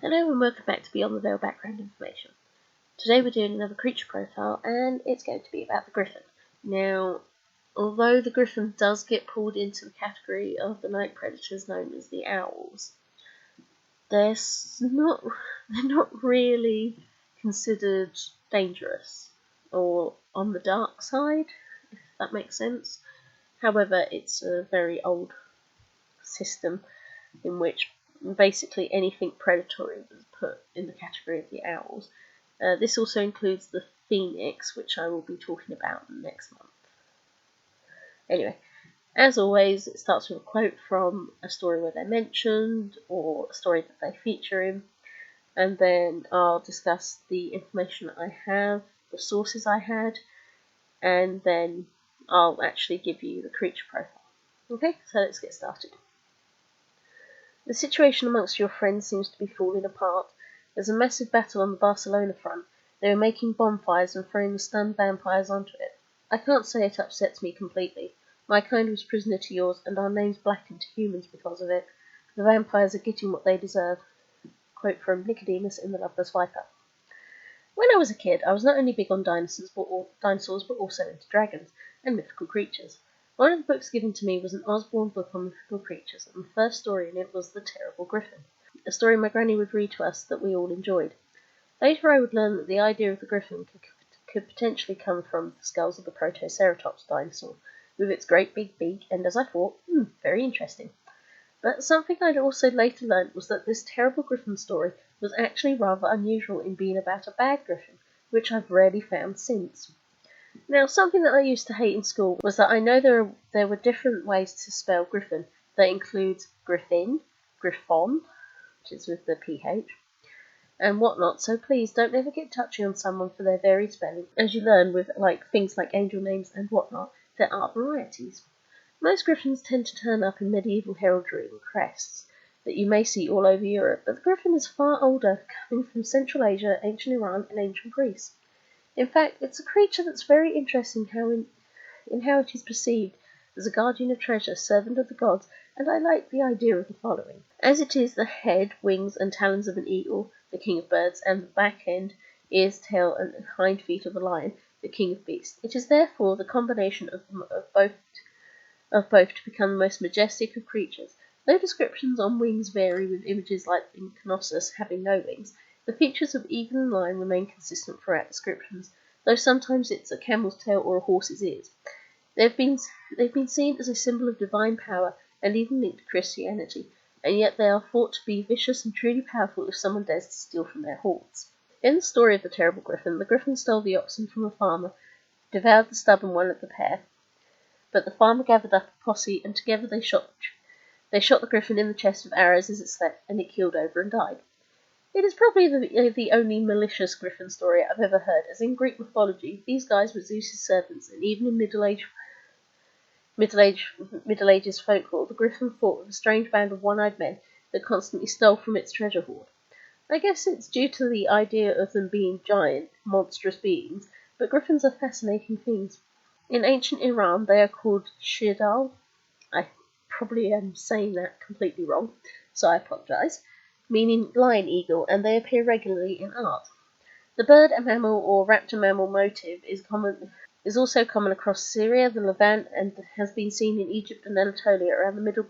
Hello and welcome back to Beyond the Veil background information. Today we're doing another creature profile and it's going to be about the Griffin. Now, although the Griffin does get pulled into the category of the night predators known as the Owls, they're not really considered dangerous or on the dark side, if that makes sense. However, it's a very old system in which basically anything predatory is put in the category of the Owls. This also includes the Phoenix, which I will be talking about next month. Anyway, as always, it starts with a quote from a story where they're mentioned or a story that they feature in, and then I'll discuss the information that I have, the sources I had, and then I'll actually give you the creature profile. Okay, so let's get started. The situation amongst your friends seems to be falling apart. There's a massive battle on the Barcelona front. They are making bonfires and throwing the stunned vampires onto it. I can't say it upsets me completely. My kind was prisoner to yours, and our names blackened to humans because of it. The vampires are getting what they deserve. Quote from Nicodemus in The Loveless Viper. When I was a kid, I was not only big on dinosaurs, but also into dragons and mythical creatures. One of the books given to me was an Osborne book on mythical creatures, and the first story in it was The Terrible Griffin, a story my granny would read to us that we all enjoyed. Later I would learn that the idea of the griffin could potentially come from the skulls of the Protoceratops dinosaur, with its great big beak, and as I thought, very interesting. But something I'd also later learned was that this terrible griffin story was actually rather unusual in being about a bad griffin, which I've rarely found since. Now, something that I used to hate in school was that I know there were different ways to spell Griffin. That includes Griffin, Griffon, which is with the PH, and whatnot, so please don't ever get touchy on someone for their varied spelling. As you learn with things like angel names and whatnot, there are varieties. Most griffins tend to turn up in medieval heraldry and crests that you may see all over Europe, but the griffin is far older, coming from Central Asia, ancient Iran, and ancient Greece. In fact, it's a creature that's very interesting in how it is perceived as a guardian of treasure, servant of the gods, and I like the idea of the following. As it is the head, wings, and talons of an eagle, the king of birds, and the back end, ears, tail, and hind feet of a lion, the king of beasts, it is therefore the combination of both to become the most majestic of creatures. Though descriptions on wings vary, with images like the Colossus having no wings, the features of eagle and lion remain consistent throughout descriptions, though sometimes it's a camel's tail or a horse's ears. They've been seen as a symbol of divine power and even linked to Christianity, and yet they are thought to be vicious and truly powerful if someone dares to steal from their hordes. In the story of the terrible griffin, the griffin stole the oxen from a farmer, devoured the stubborn one of the pair, but the farmer gathered up a posse, and together they shot the griffin in the chest with arrows as it slept, and it keeled over and died. It is probably the only malicious griffin story I've ever heard, as in Greek mythology, these guys were Zeus's servants, and even in Middle Ages folklore, the griffin fought with a strange band of one-eyed men that constantly stole from its treasure hoard. I guess it's due to the idea of them being giant, monstrous beings, but griffins are fascinating things. In ancient Iran, they are called shirdal. I probably am saying that completely wrong, so I apologise, meaning lion eagle, and they appear regularly in art. The bird a mammal or raptor mammal motive is also common across Syria, the Levant, and has been seen in Egypt and Anatolia around the Middle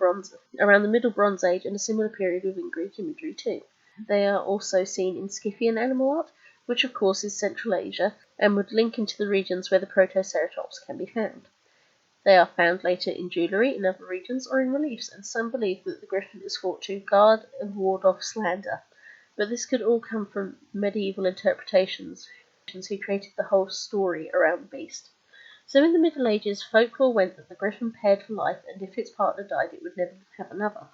Bronze Age and a similar period within Greek imagery too. They are also seen in Scythian animal art, which of course is Central Asia, and would link into the regions where the Protoceratops can be found. They are found later in jewellery in other regions or in reliefs, and some believe that the griffin is thought to guard and ward off slander. But this could all come from medieval interpretations who created the whole story around the beast. So in the Middle Ages, folklore went that the griffin paired for life, and if its partner died, it would never have another.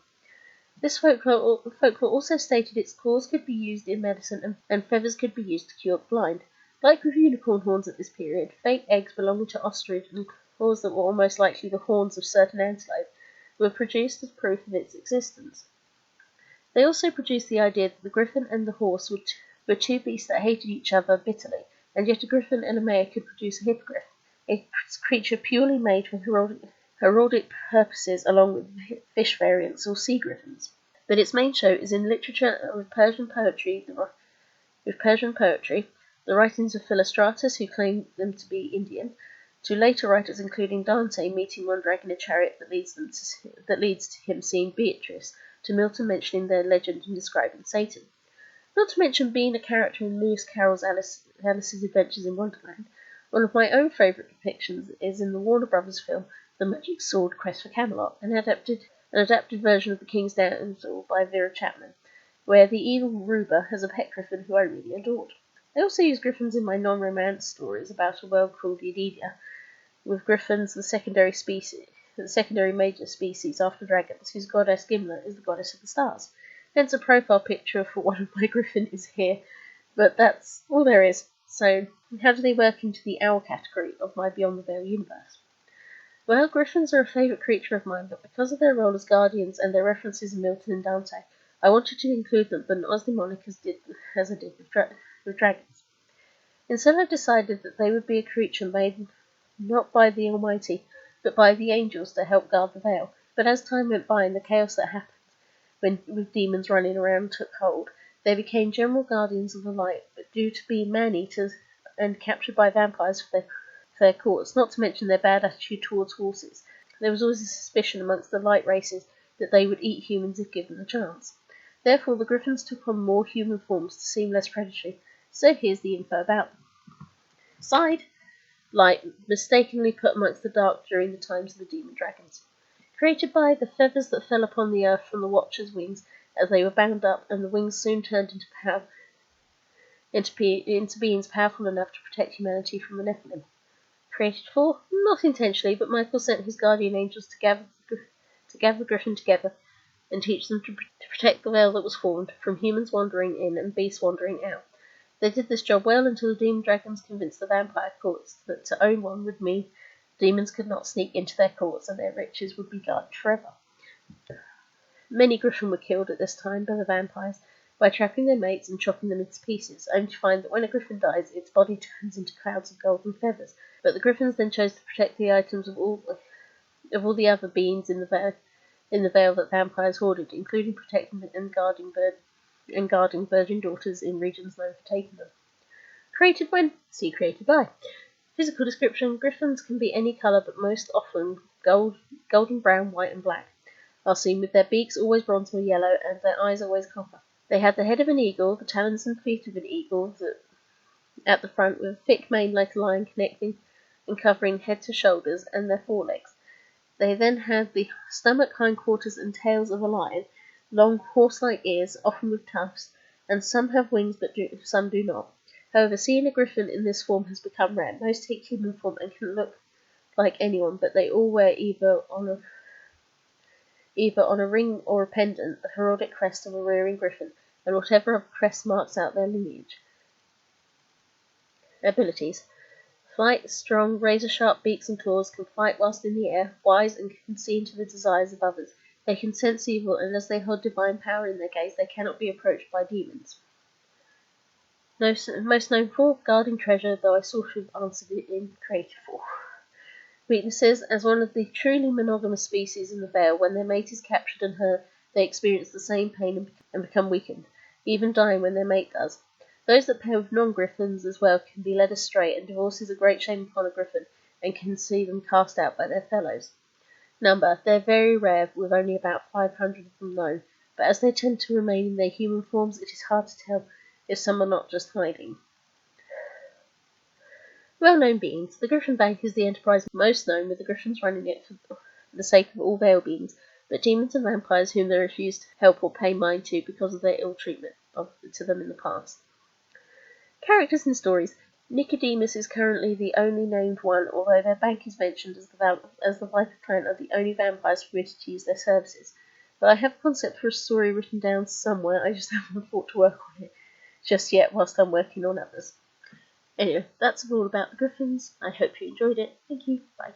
This folklore also stated its claws could be used in medicine and feathers could be used to cure the blind. Like with unicorn horns at this period, fake eggs belonging to ostrich and claws that were almost likely the horns of certain antelope were produced as proof of its existence. They also produced the idea that the griffin and the horse were two beasts that hated each other bitterly, and yet a griffin and a mare could produce a hippogriff, a creature purely made for heraldic purposes along with fish variants or sea griffins. but its main show is in literature with Persian poetry. The writings of Philostratus, who claimed them to be Indian, to later writers including Dante meeting one dragon in a chariot that leads to him seeing Beatrice, to Milton mentioning their legend and describing Satan. Not to mention being a character in Lewis Carroll's Alice's Adventures in Wonderland. One of my own favourite depictions is in the Warner Brothers film The Magic Sword Quest for Camelot, an adapted version of The King's Damsel by Vera Chapman, where the evil Ruber has a pet griffin who I really adored. I also use griffins in my non-romance stories about a world called Yedidia, with griffins the secondary major species after dragons, whose goddess Gimlet is the goddess of the stars. Hence a profile picture for one of my griffin is here, but that's all there is. So, how do they work into the owl category of my Beyond the Veil universe? Well, griffins are a favourite creature of mine, but because of their role as guardians and their references in Milton and Dante, I wanted to include them, but not as demonic as I did with dragons. Instead, I decided that they would be a creature made not by the Almighty, but by the angels to help guard the veil. But as time went by and the chaos that happened, with demons running around took hold, they became general guardians of the light, but due to being man-eaters and captured by vampires for their courts, not to mention their bad attitude towards horses, there was always a suspicion amongst the light races that they would eat humans if given the chance. Therefore, the griffins took on more human forms to seem less predatory, so here's the info about them. Side: light, mistakenly put amongst the dark during the times of the demon dragons. Created by the feathers that fell upon the earth from the Watcher's wings as they were bound up, and the wings soon turned into beings powerful enough to protect humanity from the Nephilim. Created for, not intentionally, but Michael sent his guardian angels to gather the griffin together and teach them to protect the veil that was formed from humans wandering in and beasts wandering out. They did this job well until the demon dragons convinced the vampire courts that to own one would mean demons could not sneak into their courts and their riches would be guarded forever. Many griffin were killed at this time by the vampires by trapping their mates and chopping them into pieces, only to find that when a griffin dies, its body turns into clouds of golden feathers. But the griffins then chose to protect the items of all the other beings in the veil that vampires hoarded, including protecting and guarding virgin daughters in regions known for taking them. Created when? See created by. Physical description: griffins can be any colour, but most often golden brown, white and black, are seen with their beaks always bronze or yellow, and their eyes always copper. They had the head of an eagle, the talons and feet of an eagle at the front, with a thick mane like a lion connecting and covering head to shoulders and their forelegs. They then had the stomach, hindquarters and tails of a lion, long horse-like ears, often with tufts, and some have wings but some do not. However, seeing a griffin in this form has become rare. Most take human form and can look like anyone, but they all wear either on a ring or a pendant the heraldic crest of a rearing griffin, and whatever other crest marks out their lineage. Abilities: flight, strong, razor-sharp beaks and claws, can fight whilst in the air, wise, and can see into the desires of others. They can sense evil, and as they hold divine power in their gaze, they cannot be approached by demons. Most known for guarding treasure, though I sort of answered it in creative form. Weaknesses: as one of the truly monogamous species in the Vale, when their mate is captured and hurt, they experience the same pain and become weakened, even dying when their mate does. Those that pair with non-griffins as well can be led astray, and divorce is a great shame upon a griffin, and can see them cast out by their fellows. Number: they're very rare, with only about 500 of them known, but as they tend to remain in their human forms, it is hard to tell if some are not just hiding. Well-known beings. The Griffin Bank is the enterprise most known, with the Griffins running it for the sake of all Vale beings, but demons and vampires whom they refuse to help or pay mind to because of their ill treatment to them in the past. Characters and stories. Nicodemus is currently the only named one, although their bank is mentioned as the Viper clan are the only vampires permitted to use their services. But I have a concept for a story written down somewhere, I just haven't thought to work on it just yet whilst I'm working on others. Anyway, that's all about the Griffins. I hope you enjoyed it. Thank you. Bye.